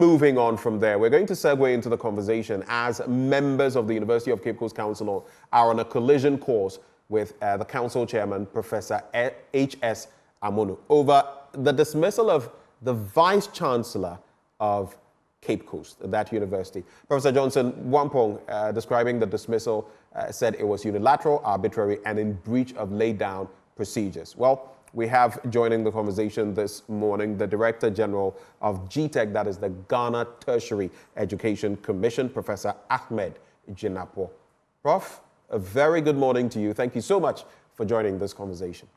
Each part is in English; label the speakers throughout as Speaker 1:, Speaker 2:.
Speaker 1: moving on from there, we're going to segue into the conversation as members of the University of Cape Coast Council are on a collision course with the council chairman, Professor H.S. Amonu, over the dismissal of the vice-chancellor of Cape Coast, that university. Professor Johnson, Boampong, describing the dismissal, said it was unilateral, arbitrary, and in breach of laid-down procedures. Well, we have joining the conversation this morning the Director General of GTAG, that is the Ghana Tertiary Education Commission, Professor Ahmed Jinapor. Prof, a very good morning to you. Thank you so much for joining this conversation.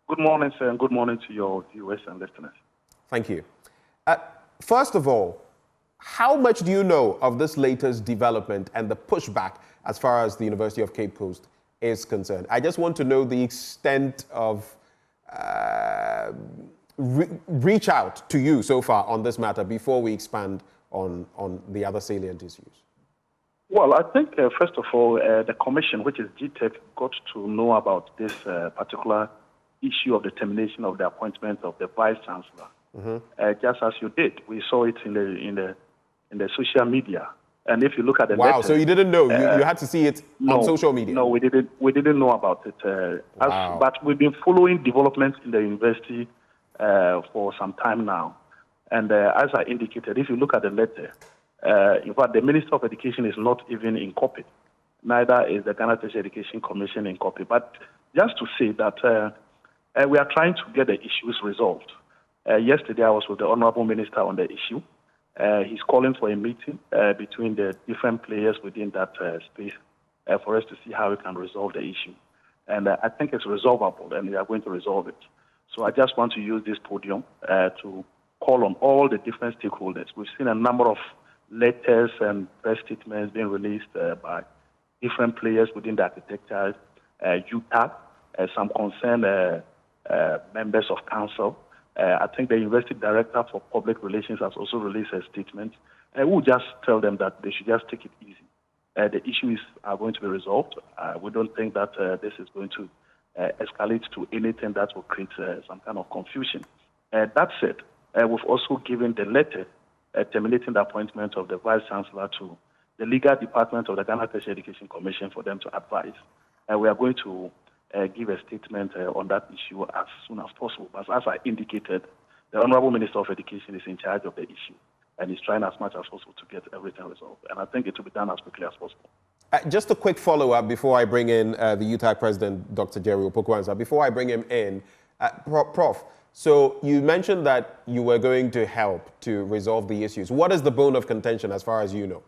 Speaker 2: Good morning, sir, and good morning to your viewers and listeners.
Speaker 1: Thank you. First of all, how much do you know of this latest development and the pushback as far as the University of Cape Coast is concerned? I just want to know the extent of reach out to you so far on this matter before we expand on the other salient issues.
Speaker 2: Well, I think, first of all, the commission, which is GTAG, got to know about this particular issue of the termination of the appointment of the vice-chancellor. Just as you did. We saw it in the social media. And if you look at the
Speaker 1: Wow,
Speaker 2: letter,
Speaker 1: so you didn't know. You had to see it on social media.
Speaker 2: No, we didn't know about it.
Speaker 1: Wow.
Speaker 2: But we've been following developments in the university for some time now. And as I indicated, if you look at the letter, in fact, the Minister of Education is not even in copy. Neither is the Ghana Tertiary Education Commission in copy. But just to say that we are trying to get the issues resolved. Yesterday, I was with the Honorable Minister on the issue. He's calling for a meeting between the different players within that space for us to see how we can resolve the issue. And I think it's resolvable, and we are going to resolve it. So I just want to use this podium to call on all the different stakeholders. We've seen a number of letters and press statements being released by different players within the architecture, UTAG, some concerned members of council. I think the University Director for Public Relations has also released a statement. We'll just tell them that they should just take it easy. The issues are going to be resolved. We don't think that this is going to escalate to anything that will create some kind of confusion. That said, we've also given the letter terminating the appointment of the Vice-Chancellor to the Legal Department of the Ghana Tertiary Education Commission for them to advise. We are going to give a statement on that issue as soon as possible. But as I indicated, the Honorable Minister of Education is in charge of the issue and is trying as much as possible to get everything resolved. And I think it will be done as quickly as possible.
Speaker 1: Just a quick follow-up before I bring in the UTAG President, Dr. Jerry Opoku-Ansah. Before I bring him in, Prof, so you mentioned that you were going to help to resolve the issues. What is the bone of contention as far as you know?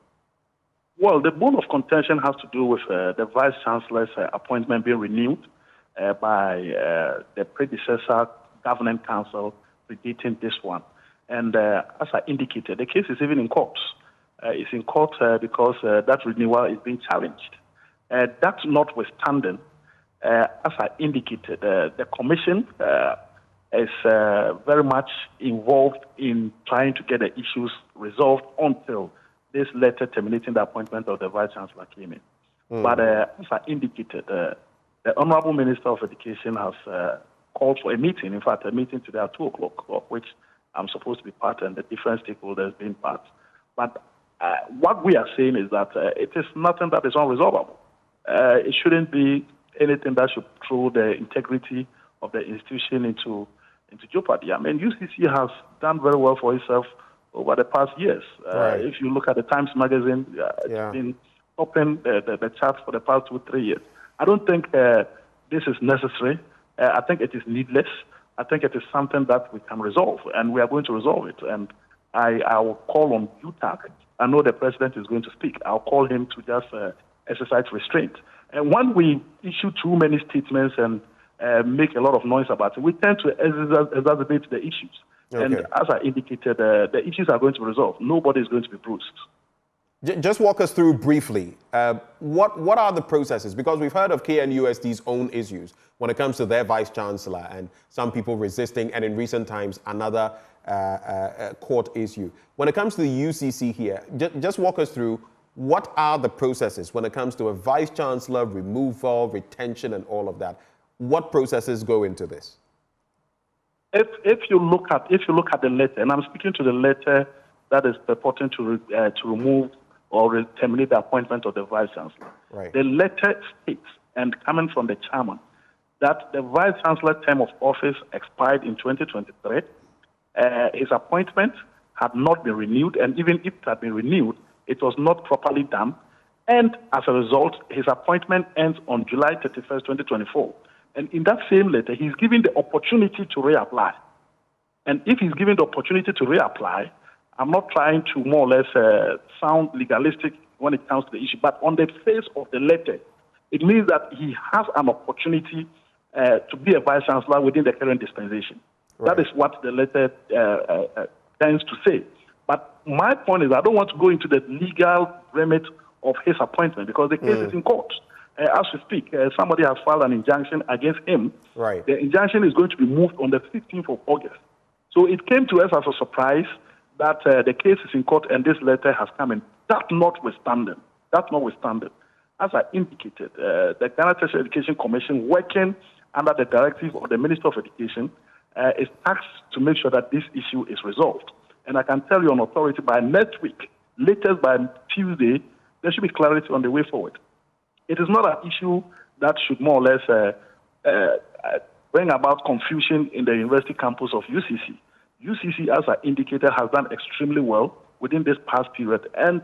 Speaker 2: Well, the bone of contention has to do with the Vice-Chancellor's appointment being renewed by the predecessor governing council predating this one. And as I indicated, the case is even in court. It's in court because that renewal is being challenged. That notwithstanding, as I indicated, the commission is very much involved in trying to get the issues resolved until this letter terminating the appointment of the Vice-Chancellor came in. But as I indicated, the Honorable Minister of Education has called for a meeting, in fact, a meeting today at 2 o'clock, of which I'm supposed to be part and the different stakeholders being part. But what we are saying is that it is nothing that is unresolvable. It shouldn't be anything that should throw the integrity of the institution into jeopardy. I mean, UCC has done very well for itself over the past years.
Speaker 1: Right.
Speaker 2: If you look at the Times Magazine, it's been topping the charts for the past 2-3 years. I don't think this is necessary. I think it is needless. I think it is something that we can resolve, and we are going to resolve it. And I will call on UTAG. I know the president is going to speak. I'll call him to just exercise restraint. And when we issue too many statements and make a lot of noise about it, we tend to exacerbate the issues. Okay. And as I indicated, the issues are going to be resolved. Nobody is going to be bruised.
Speaker 1: Just walk us through briefly, what are the processes? Because we've heard of KNUST's own issues when it comes to their vice-chancellor and some people resisting, and in recent times, another court issue. When it comes to the UCC here, just walk us through what are the processes when it comes to a vice-chancellor, removal, retention, and all of that. What processes go into this?
Speaker 2: If you look at the letter, and I'm speaking to the letter that is purporting to remove or terminate the appointment of the Vice-Chancellor.
Speaker 1: Right.
Speaker 2: The letter states, and coming from the chairman, that the Vice-Chancellor term of office expired in 2023. His appointment had not been renewed, and even if it had been renewed, it was not properly done. And as a result, his appointment ends on July 31st, 2024. And in that same letter, he's given the opportunity to reapply. And if he's given the opportunity to reapply, I'm not trying to more or less sound legalistic when it comes to the issue, but on the face of the letter, it means that he has an opportunity to be a Vice-Chancellor within the current dispensation. Right. That is what the letter tends to say. But my point is, I don't want to go into the legal remit of his appointment because the case is in court. As we speak, somebody has filed an injunction against him.
Speaker 1: Right.
Speaker 2: The injunction is going to be moved on the 15th of August. So it came to us as a surprise that the case is in court and this letter has come in. That notwithstanding, as I indicated, the Ghana Tertiary Education Commission, working under the directive of the Minister of Education, is tasked to make sure that this issue is resolved. And I can tell you on authority, by next week, latest by Tuesday, there should be clarity on the way forward. It is not an issue that should more or less bring about confusion in the university campus of UCC. UCC, as I indicated, has done extremely well within this past period. And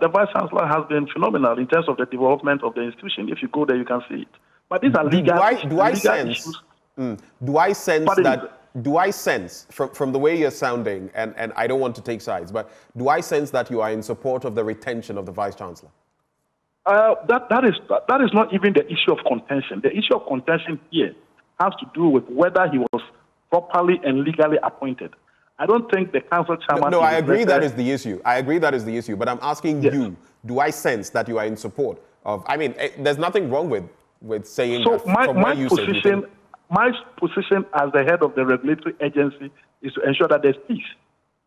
Speaker 2: the Vice-Chancellor has been phenomenal in terms of the development of the institution. If you go there, you can see it. But these are legal issues.
Speaker 1: Do I sense from the way you're sounding, and I don't want to take sides, but do I sense that you are in support of the retention of the Vice-Chancellor?
Speaker 2: That is not even the issue of contention. The issue of contention here has to do with whether he was properly and legally appointed. I don't think the council chairman...
Speaker 1: No, I agree that is the issue. I agree that is the issue. But I'm asking you, do I sense that you are in support of... I mean, there's nothing wrong with saying
Speaker 2: so
Speaker 1: that
Speaker 2: my position as the head of the regulatory agency is to ensure that there's peace.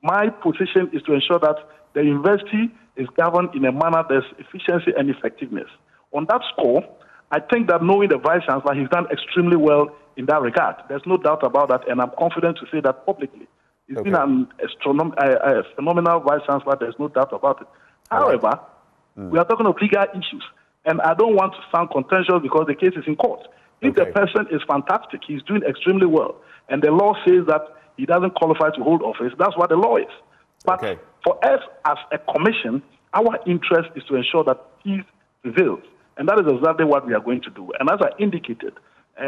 Speaker 2: My position is to ensure that the university is governed in a manner that's efficiency and effectiveness. On that score, I think that knowing the Vice-Chancellor, he's done extremely well in that regard. There's no doubt about that, and I'm confident to say that publicly. He's been a phenomenal Vice-Chancellor, there's no doubt about it. However, we are talking of legal issues, and I don't want to sound contentious because the case is in court. If the person is fantastic, he's doing extremely well, and the law says that he doesn't qualify to hold office, that's what the law is. But for us as a commission, our interest is to ensure that peace prevails, and that is exactly what we are going to do. And as I indicated,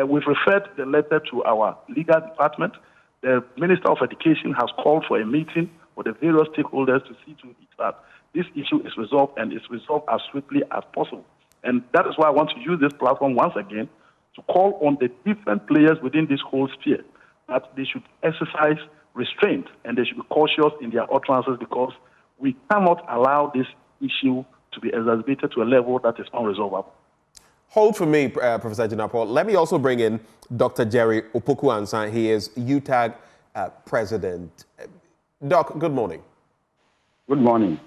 Speaker 2: we've referred the letter to our legal department. The Minister of Education has called for a meeting with the various stakeholders to see to it that this issue is resolved and is resolved as swiftly as possible. And that is why I want to use this platform once again to call on the different players within this whole sphere that they should exercise restraint and they should be cautious in their utterances because we cannot allow this issue to be exacerbated to a level that is unresolvable.
Speaker 1: Hold for me, Professor Jinapor. Let me also bring in Dr. Jerry Opoku-Ansah. He is UTAG president. Doc, good morning.
Speaker 3: Good morning.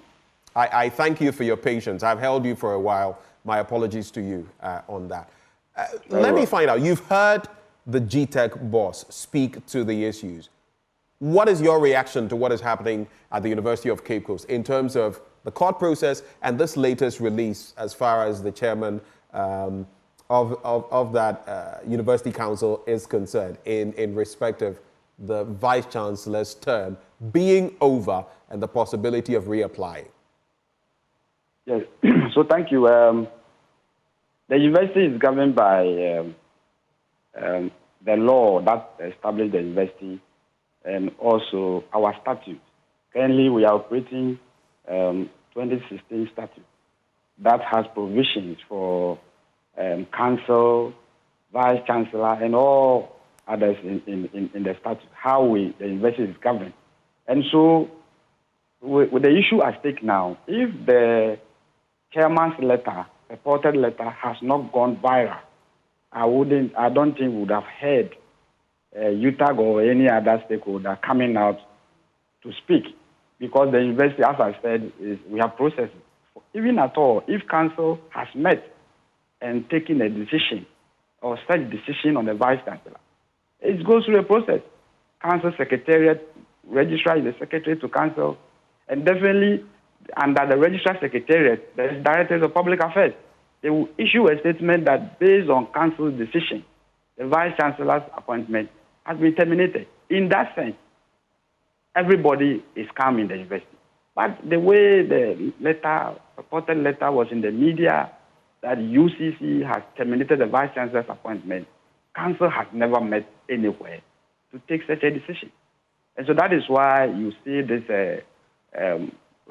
Speaker 1: I thank you for your patience. I've held you for a while. My apologies to you on that. Let me find out. You've heard the GTEC boss speak to the issues. What is your reaction to what is happening at the University of Cape Coast in terms of the court process and this latest release as far as the chairman of that university council is concerned in respect of the vice-chancellor's term being over and the possibility of reapplying?
Speaker 3: Yes, so thank you. The university is governed by the law that established the university and also our statute. Currently, we are operating 2016 statute that has provisions for council, vice-chancellor, and all others in the statute, how the university is governed. And so, with the issue at stake now, if the chairman's letter, reported letter, has not gone viral, I don't think we would have heard UTAG or any other stakeholder coming out to speak, because the university, as I said, we have processes. Even at all, if council has met and taken a decision or such decision on the vice-chancellor, it goes through a process. Council secretariat, registrar is the secretary to council, And definitely, under the Registrar Secretariat, the Directors of Public Affairs, they will issue a statement that based on Council's decision, the Vice-Chancellor's appointment has been terminated. In that sense, everybody is calm in the university. But the way the purported letter was in the media, that UCC has terminated the Vice-Chancellor's appointment, Council has never met anywhere to take such a decision. And so that is why you see this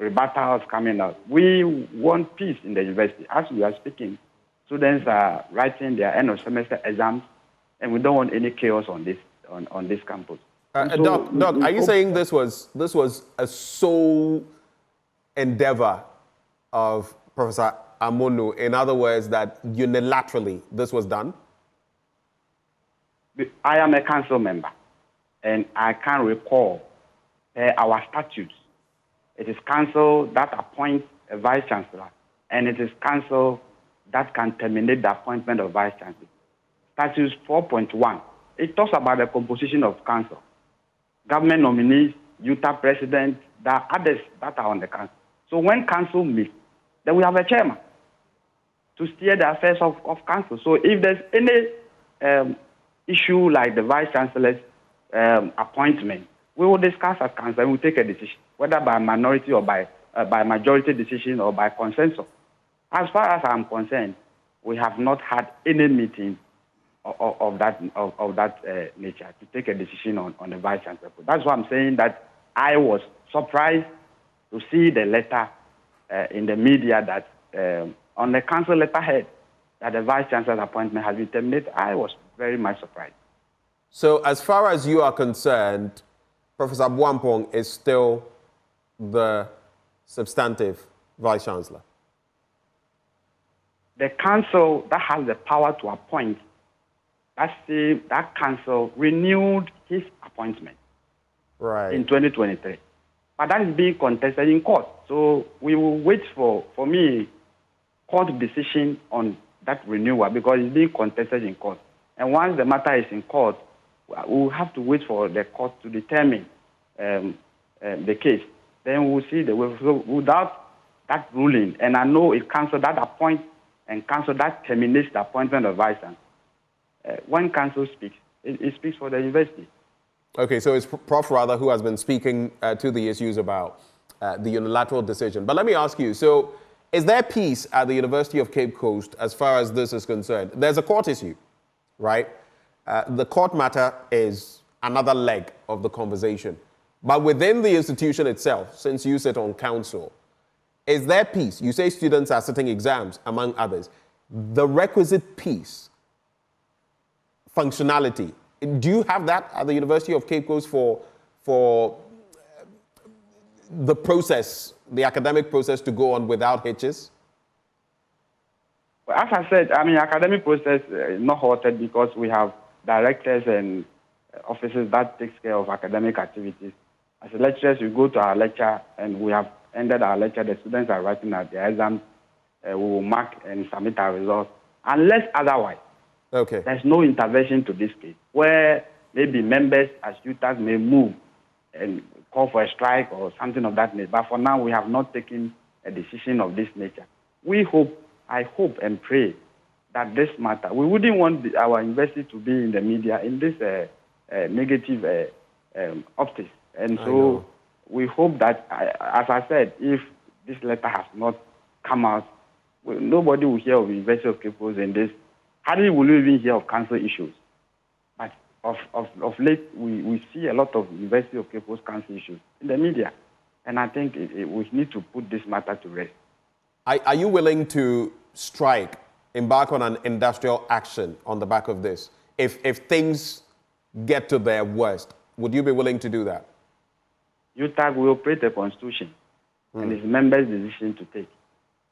Speaker 3: rebuttals coming out. We want peace in the university. As we are speaking, students are writing their end of semester exams, and we don't want any chaos on this campus.
Speaker 1: Doc, are you saying this was a sole endeavor of Professor Amonu? In other words, that unilaterally this was done?
Speaker 3: I am a council member, and I can't recall our statutes. It is council that appoints a vice-chancellor, and it is council that can terminate the appointment of vice-chancellor. Statutes 4.1, it talks about the composition of council. Government nominees, UTAG president, there are others that are on the council. So when council meets, then we have a chairman to steer the affairs of council. So if there's any issue like the vice-chancellor's appointment, we will discuss at council and we'll take a decision, whether by minority or by majority decision or by consensus. As far as I'm concerned, we have not had any meeting of that nature to take a decision on the vice-chancellor. That's why I'm saying that I was surprised to see the letter in the media that on the council letterhead that the vice-chancellor's appointment has been terminated. I was very much surprised.
Speaker 1: So as far as you are concerned, Professor Boampong is still the substantive vice-chancellor?
Speaker 3: The council that has the power to appoint, that council renewed his appointment in 2023. But that is being contested in court. So we will wait for me, court decision on that renewal because it's being contested in court. And once the matter is in court, we will have to wait for the court to determine the case. Then we'll see the way. So without that ruling, and I know it council that appoints and council that terminates the appointment of vice-chancellor. When council speaks, it speaks for the university.
Speaker 1: Okay, so it's Prof rather who has been speaking to the issues about the unilateral decision. But let me ask you, so is there peace at the University of Cape Coast as far as this is concerned? There's a court issue, right? The court matter is another leg of the conversation. But within the institution itself, since you sit on council, is there peace? You say students are sitting exams, among others. The requisite peace, functionality, do you have that at the University of Cape Coast for the process, the academic process to go on without hitches?
Speaker 3: Well, as I said, academic process is not halted because we have directors and officers that takes care of academic activities. As lecturers, we go to our lecture and we have ended our lecture. The students are writing out their exams. We will mark and submit our results. Unless otherwise, there's no intervention to this case, where maybe members as UTAG may move and call for a strike or something of that nature. But for now, we have not taken a decision of this nature. I hope and pray that this matter, we wouldn't want our university to be in the media in this negative optics. And so we hope that, as I said, if this letter has not come out, nobody will hear of the University of Cape Coast in this. Hardly will we even hear of council issues. But of late, we see a lot of University of Cape Coast council issues in the media. And I think we need to put this matter to rest.
Speaker 1: Are you willing to strike, embark on an industrial action on the back of this? If things get to their worst, would you be willing to do that?
Speaker 3: UTAG will operate a constitution, and it's members' decision to take.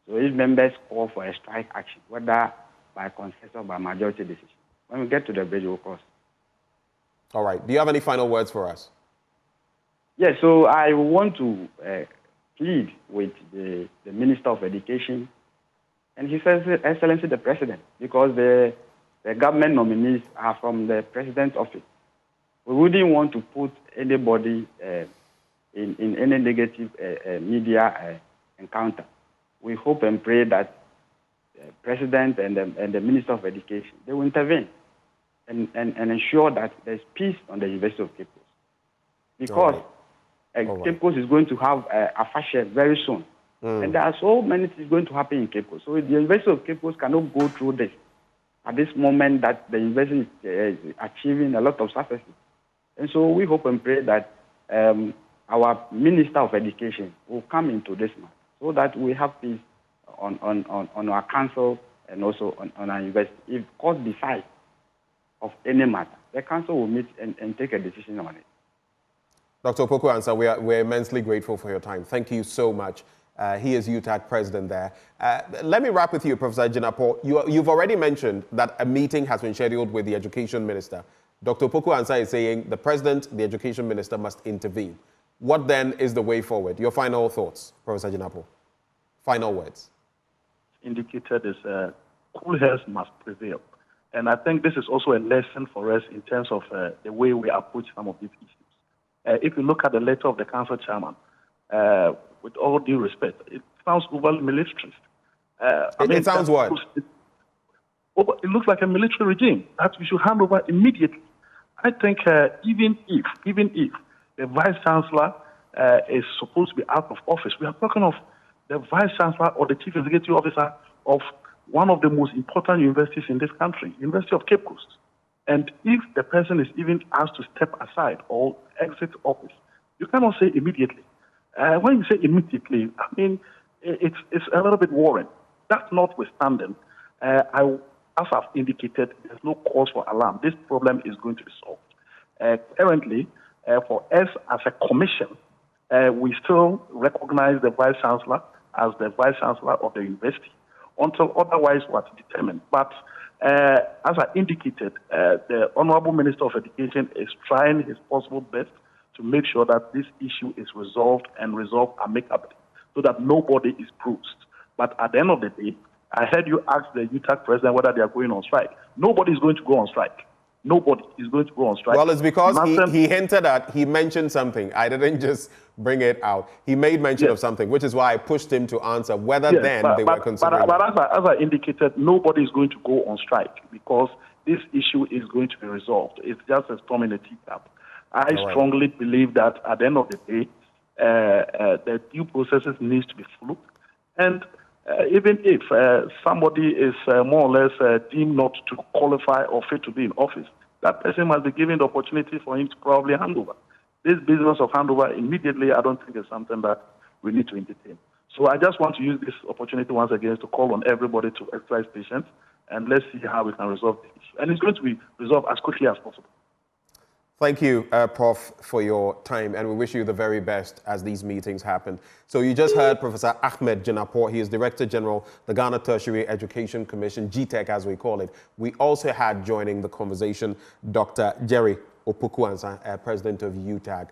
Speaker 3: So if members call for a strike action, whether by consensus or by majority decision, when we get to the bridge, we'll cross.
Speaker 1: All right. Do you have any final words for us?
Speaker 3: Yes, so I want to plead with the Minister of Education and His Excellency the President, because the government nominees are from the President's office. We wouldn't want to put anybody in any negative media encounter. We hope and pray that the President and the Minister of Education, they will intervene and ensure that there's peace on the University of Cape Coast. Because Cape Coast is going to have a fashion very soon. And there are so many things going to happen in Cape Coast. So the University of Cape Coast cannot go through this at this moment that the university is achieving a lot of successes. And so we hope and pray that our Minister of Education will come into this matter so that we have peace on our council and also on our university. If court decides of any matter, the council will meet and take a decision on it.
Speaker 1: Dr. Opoku-Ansah, we're immensely grateful for your time. Thank you so much. He is UTAG president there. Let me wrap with you, Professor Jinapor. You've already mentioned that a meeting has been scheduled with the education minister. Dr. Opoku-Ansah is saying the president, the education minister must intervene. What then is the way forward? Your final thoughts, Professor Jinapor. Final words.
Speaker 2: Indicated is cool heads must prevail. And I think this is also a lesson for us in terms of the way we approach some of these issues. If you look at the letter of the council chairman, with all due respect, it sounds overly militarist.
Speaker 1: It sounds what?
Speaker 2: It looks like a military regime that we should hand over immediately. I think even if the vice chancellor is supposed to be out of office, we are talking of the vice chancellor or the chief executive officer of one of the most important universities in this country, University of Cape Coast. And if the person is even asked to step aside or exit office, you cannot say immediately. When you say immediately, I mean, it's a little bit worrying. That notwithstanding, as I've indicated, there's no cause for alarm. This problem is going to be solved. Currently, for us as a commission, we still recognize the Vice Chancellor as the Vice Chancellor of the university until otherwise was determined. But as I indicated, the Honorable Minister of Education is trying his possible best to make sure that this issue is resolved and resolved amicably so that nobody is bruised. But at the end of the day, I heard you ask the UTAG president whether they are going on strike. Nobody is going to go on strike. Nobody is going to go on strike.
Speaker 1: Well, it's because he hinted at, he mentioned something. I didn't just bring it out. He made mention of something, which is why I pushed him to answer whether they were considering.
Speaker 2: But as I indicated, nobody is going to go on strike because this issue is going to be resolved. It's just a storm in a teacup. I strongly believe that at the end of the day, the due processes needs to be followed. And even if somebody is more or less deemed not to qualify or fit to be in office, that person must be given the opportunity for him to probably hand over. This business of handover immediately, I don't think is something that we need to entertain. So I just want to use this opportunity once again to call on everybody to exercise patience and let's see how we can resolve the issue. And it's going to be resolved as quickly as possible.
Speaker 1: Thank you, Prof, for your time, and we wish you the very best as these meetings happen. So you just heard Professor Ahmed Jinapor. He is Director General, the Ghana Tertiary Education Commission, GTEC as we call it. We also had joining the conversation Dr. Jerry Opoku-Ansah, President of UTAG.